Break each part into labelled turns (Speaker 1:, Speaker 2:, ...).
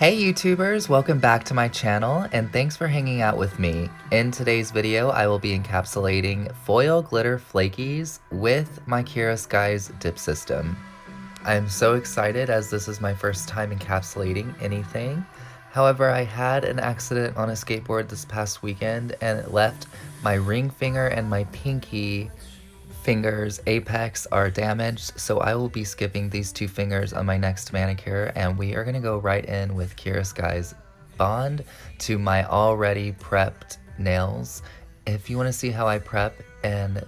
Speaker 1: Hey YouTubers, welcome back to my channel and thanks for hanging out with me. In today's video, I will be encapsulating foil glitter flakies with my Kiara Sky's dip system. I'm so excited as this is my first time encapsulating anything. However, I had an accident on a skateboard this past weekend and it left my ring finger and my pinky fingers apex are damaged, so I will be skipping these two fingers on my next manicure and we are going to go right in with Kiara Sky's bond to my already prepped nails. If you want to see how I prep and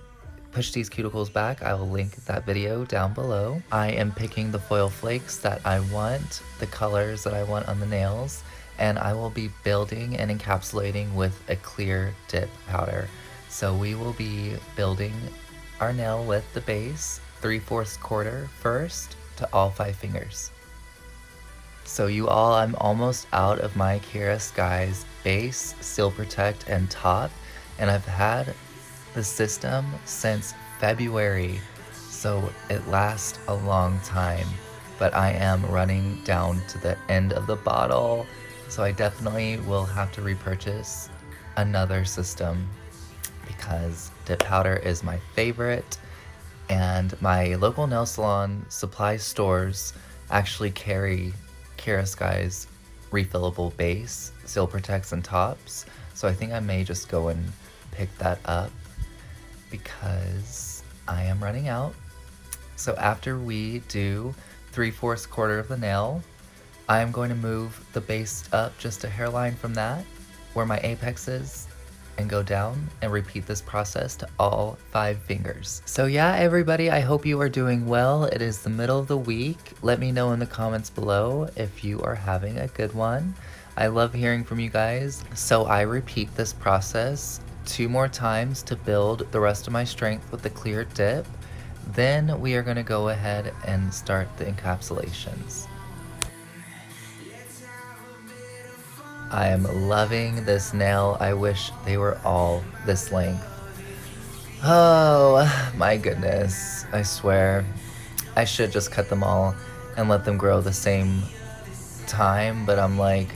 Speaker 1: push these cuticles back, I will link that video down below. I am picking the foil flakes that I want, the colors that I want on the nails, and I will be building and encapsulating with a clear dip powder. So we will be building our nail with the base 3/4 quarter first to all 5 fingers. So you all, I'm almost out of my Kiara Sky's base, seal protect, and top, and I've had the system since February, so it lasts a long time, but I am running down to the end of the bottle, so I definitely will have to repurchase another system because dip powder is my favorite, and my local nail salon supply stores actually carry Kiara Sky's refillable base, seal protects, and tops, so I think I may just go and pick that up because I am running out. So after we do 3/4 quarter of the nail, I am going to move the base up just a hairline from that where my apex is and go down and repeat this process to all 5 fingers. So yeah, everybody, I hope you are doing well. It is the middle of the week. Let me know in the comments below if you are having a good one. I love hearing from you guys. So I repeat this process 2 more times to build the rest of my strength with the clear dip. Then we are gonna go ahead and start the encapsulations. I am loving this nail. I wish they were all this length. Oh my goodness, I swear. I should just cut them all and let them grow the same time, but I'm like,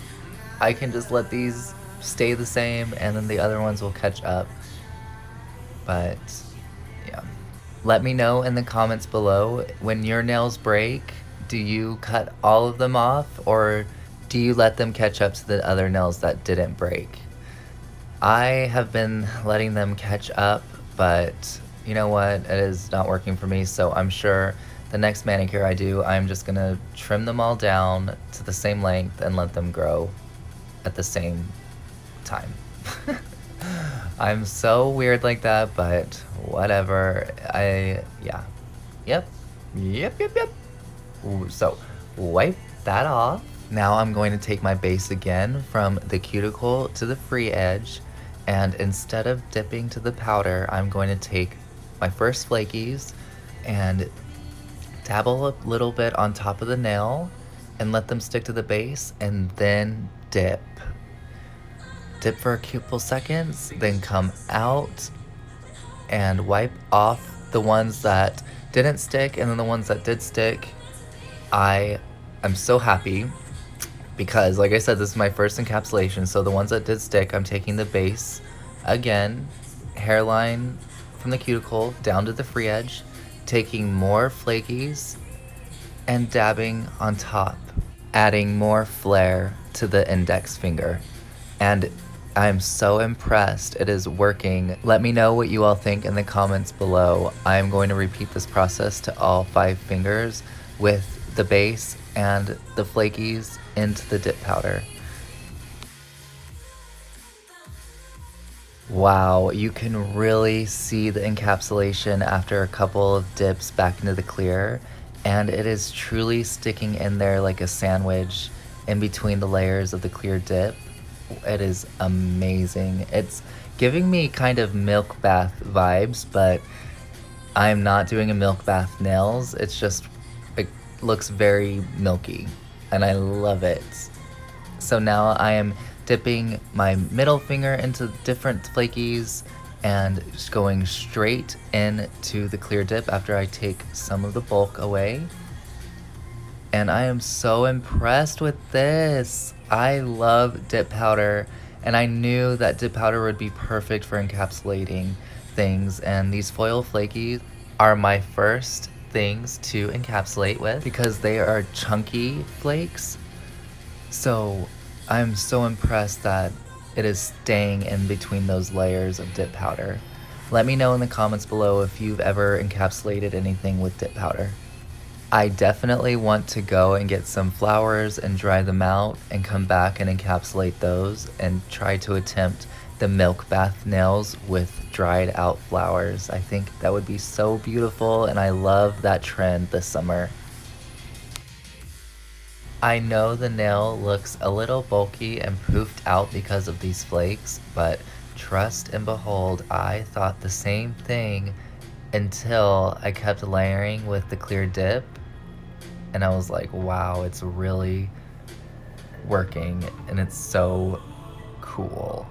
Speaker 1: I can just let these stay the same and then the other ones will catch up. But yeah, let me know in the comments below, when your nails break, do you cut all of them off or do you let them catch up to the other nails that didn't break? I have been letting them catch up, but you know what? It is not working for me, so I'm sure the next manicure I do, I'm just gonna trim them all down to the same length and let them grow at the same time. I'm so weird like that, but whatever. Yep. So wipe that off. Now I'm going to take my base again from the cuticle to the free edge, and instead of dipping to the powder, I'm going to take my first flakies and dabble a little bit on top of the nail and let them stick to the base, and then dip. Dip for a couple seconds, then come out and wipe off the ones that didn't stick, and then the ones that did stick. I'm so happy because, like I said, this is my first encapsulation, so the ones that did stick, I'm taking the base again, hairline from the cuticle down to the free edge, taking more flakies and dabbing on top, adding more flare to the index finger. And I'm so impressed. It is working. Let me know what you all think in the comments below. I'm going to repeat this process to all 5 fingers with the base and the flakies into the dip powder. Wow, you can really see the encapsulation after a couple of dips back into the clear, and it is truly sticking in there like a sandwich in between the layers of the clear dip. It is amazing. It's giving me kind of milk bath vibes, but I'm not doing a milk bath nails. It's just, it looks very milky and I love it. So now I am dipping my middle finger into different flakies and just going straight into the clear dip after I take some of the bulk away. And I am so impressed with this. I love dip powder, and I knew that dip powder would be perfect for encapsulating things, and these foil flakies are my first things to encapsulate with because they are chunky flakes. So I'm so impressed that it is staying in between those layers of dip powder. Let me know in the comments below if you've ever encapsulated anything with dip powder. I definitely want to go and get some flowers and dry them out and come back and encapsulate those and try to attempt the milk bath nails with dried out flowers. I think that would be so beautiful, and I love that trend this summer. I know the nail looks a little bulky and poofed out because of these flakes, but trust and behold, I thought the same thing until I kept layering with the clear dip, and I was like, wow, it's really working, and it's so cool.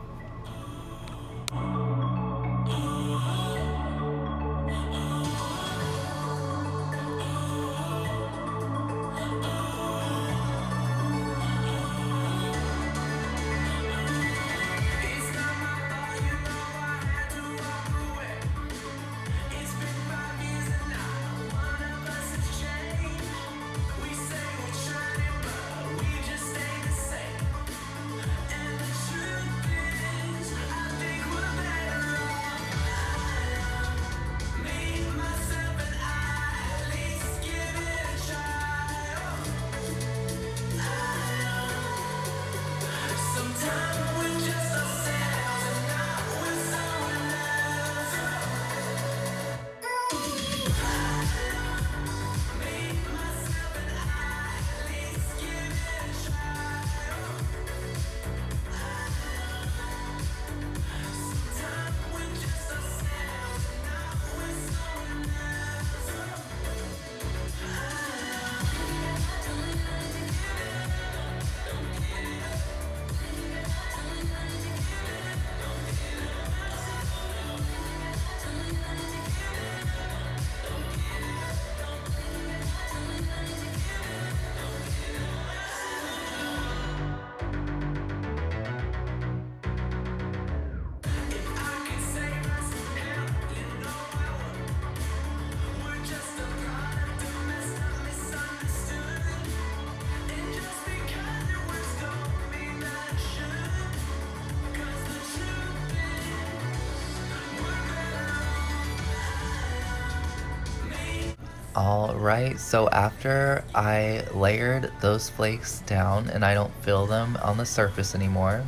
Speaker 1: Alright, so after I layered those flakes down and I don't feel them on the surface anymore,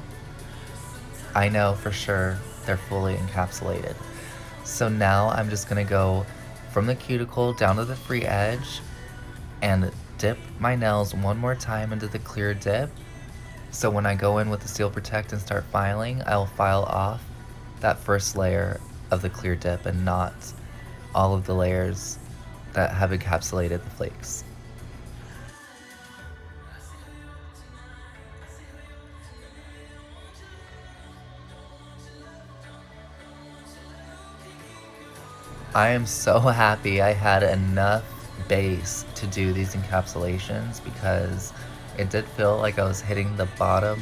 Speaker 1: I know for sure they're fully encapsulated. So now I'm just gonna go from the cuticle down to the free edge and dip my nails one more time into the clear dip. So when I go in with the Seal Protect and start filing, I'll file off that first layer of the clear dip and not all of the layers that have encapsulated the flakes. I am so happy I had enough base to do these encapsulations because it did feel like I was hitting the bottom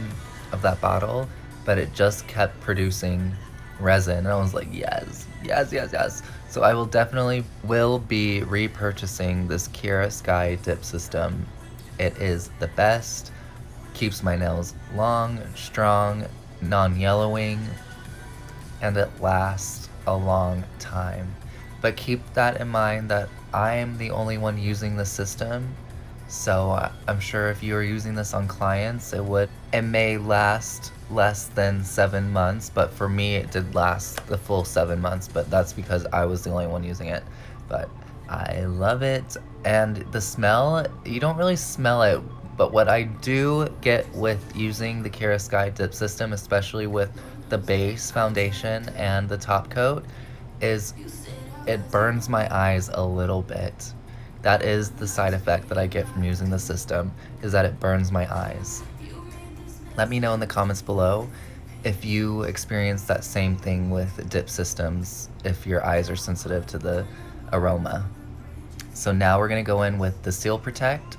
Speaker 1: of that bottle, but it just kept producing resin, and I was like, yes, yes, yes, yes. So I will definitely be repurchasing this Kiara Sky dip system. It is the best, keeps my nails long, strong, non-yellowing, and it lasts a long time. But keep that in mind that I'm the only one using the system, so I'm sure if you are using this on clients, it may last less than 7 months, but for me it did last the full 7 months, but that's because I was the only one using it. But I love it, and the smell, you don't really smell it, but what I do get with using the Kiara Sky dip system, especially with the base foundation and the top coat, is it burns my eyes a little bit. That is the side effect that I get from using the system, is that it burns my eyes. Let me know in the comments below if you experience that same thing with dip systems, if your eyes are sensitive to the aroma. So now we're gonna go in with the Seal Protect,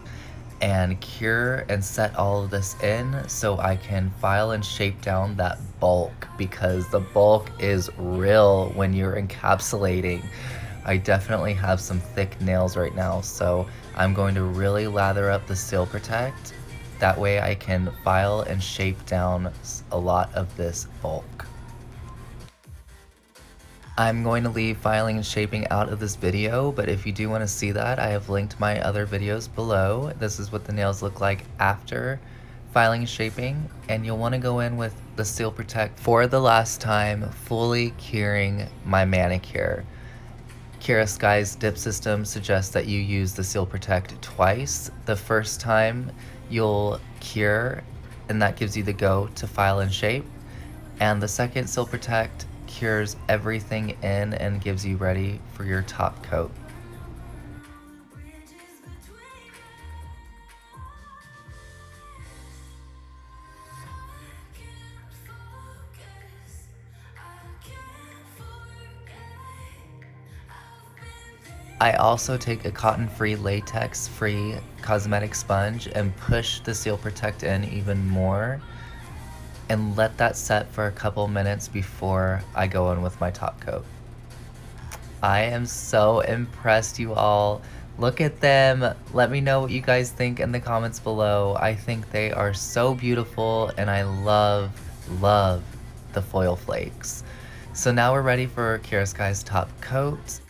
Speaker 1: and cure and set all of this in so I can file and shape down that bulk, because the bulk is real when you're encapsulating. I definitely have some thick nails right now, so I'm going to really lather up the Seal Protect. That way I can file and shape down a lot of this bulk. I'm going to leave filing and shaping out of this video, but if you do want to see that, I have linked my other videos below. This is what the nails look like after filing and shaping, and you'll want to go in with the Seal Protect for the last time, fully curing my manicure. Kiara Sky's dip system suggests that you use the Seal Protect twice. The first time you'll cure, and that gives you the go to file and shape, and the second Seal Protect cures everything in and gives you ready for your top coat. I also take a cotton-free, latex-free cosmetic sponge and push the Seal Protect in even more and let that set for a couple minutes before I go in with my top coat. I am so impressed, you all. Look at them. Let me know what you guys think in the comments below. I think they are so beautiful, and I love the foil flakes. So now we're ready for Kiara Sky's top coat.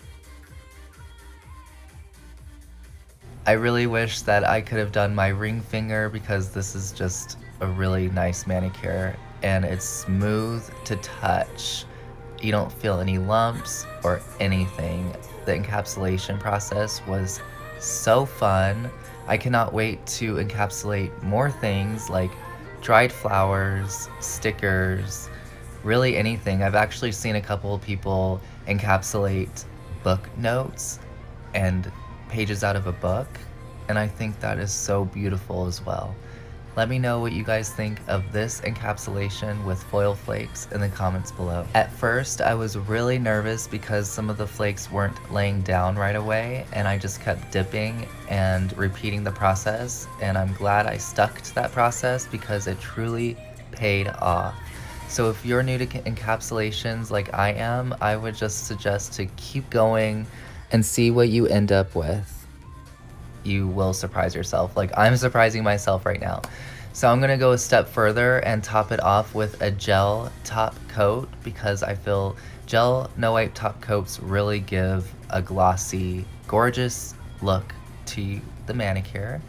Speaker 1: I really wish that I could have done my ring finger, because this is just a really nice manicure and it's smooth to touch. You don't feel any lumps or anything. The encapsulation process was so fun. I cannot wait to encapsulate more things like dried flowers, stickers, really anything. I've actually seen a couple of people encapsulate book notes and pages out of a book, and I think that is so beautiful as well. Let me know what you guys think of this encapsulation with foil flakes in the comments below. At first, I was really nervous because some of the flakes weren't laying down right away, and I just kept dipping and repeating the process, and I'm glad I stuck to that process because it truly paid off. So if you're new to encapsulations like I am, I would just suggest to keep going and see what you end up with. You will surprise yourself, like I'm surprising myself right now. So I'm gonna go a step further and top it off with a gel top coat, because I feel gel no wipe top coats really give a glossy, gorgeous look to the manicure.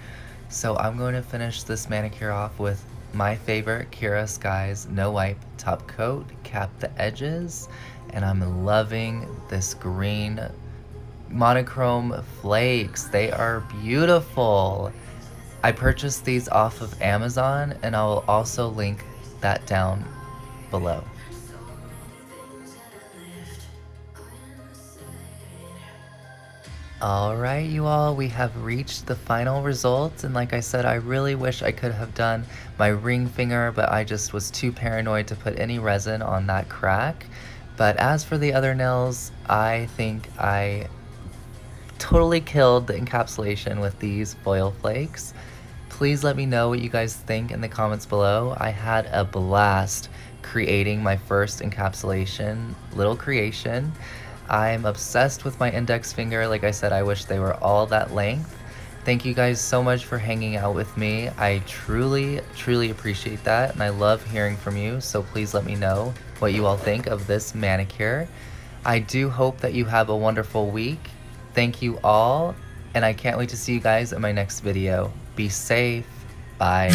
Speaker 1: So I'm going to finish this manicure off with my favorite Kiara Sky's no wipe top coat, cap the edges, and I'm loving this green monochrome flakes. They are beautiful. I purchased these off of Amazon, and I'll also link that down below. Alright, you all, we have reached the final results, and like I said, I really wish I could have done my ring finger, but I just was too paranoid to put any resin on that crack. But as for the other nails, I think I totally killed the encapsulation with these foil flakes. Please let me know what you guys think in the comments below. I had a blast creating my first encapsulation little creation. I'm obsessed with my index finger. Like I said, I wish they were all that length. Thank you guys so much for hanging out with me. I truly appreciate that, and I love hearing from you, so please let me know what you all think of this manicure. I do hope that you have a wonderful week. Thank you all, and I can't wait to see you guys in my next video. Be safe. Bye.